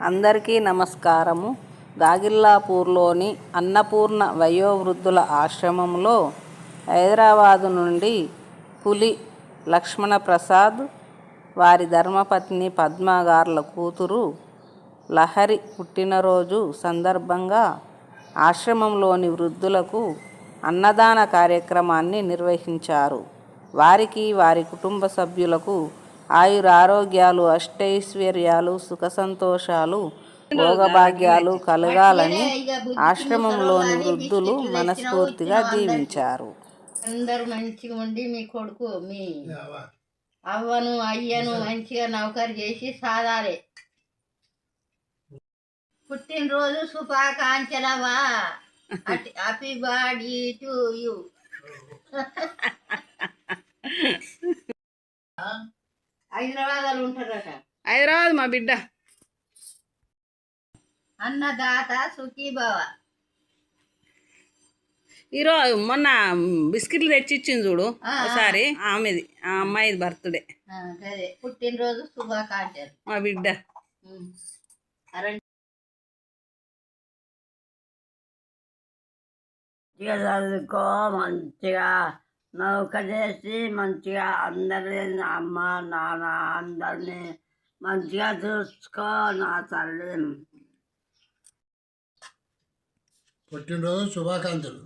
అందరికీ నమస్కారము. గాగిల్లాపూర్లోని అన్నపూర్ణ వయోవృద్ధుల ఆశ్రమంలో హైదరాబాదు నుండి పులి లక్ష్మణ ప్రసాద్, వారి ధర్మపత్ని పద్మ గార్ల కూతురు లహరి పుట్టినరోజు సందర్భంగా ఆశ్రమంలోని వృద్ధులకు అన్నదాన కార్యక్రమాన్ని నిర్వహించారు. వారికి, వారి కుటుంబ సభ్యులకు ఆయురారోగ్యాలు, అష్టైశ్వర్యాలు, సుఖ సంతోషాలు, భోగభాగ్యాలు కలగాలని ఆశ్రమంలోని వృద్ధులు మనస్ఫూర్తిగా దీవించారు. అందరూ మంచిగా ఉండి మీ కొడుకు మీ అవ్వను అయ్యను మంచిగా నౌకరు చేసి సాధారే. పుట్టినరోజు శుభాకాంక్షలవా. Happy birthday to you. హైదరాబాద్లో ఉంటారట. హైదరాబాద్ మా బిడ్డ. అన్నదాత సుఖీభవ. ఈరోజు మొన్న బిస్కెట్లు తెచ్చిచ్చింది చూడు ఒకసారి, ఆమెది ఆ అమ్మాయిది బర్త్డే. అదే పుట్టినరోజు శుభాకాంక్షలు మా బిడ్డ. చదువుకో, మంచిగా నౌక చేసి మంచిగా అందరి అమ్మ నాన్న అందరినీ మంచిగా చూసుకో నా తల్లి. పుట్టినరోజు శుభాకాంక్షలు.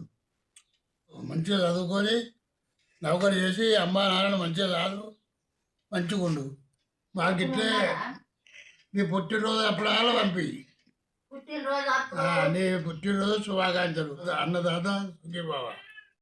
మంచిగా చదువుకొని నౌకరు చేసి అమ్మ నాన్నను మంచిగా చాలు, మంచిగా ఉండు. మాకు ఇట్లే నీ పుట్టినరోజు అప్పుడాల పంపి. నీ పుట్టినరోజు శుభాకాంక్షలు. అన్నదాత సుఖీ బావ.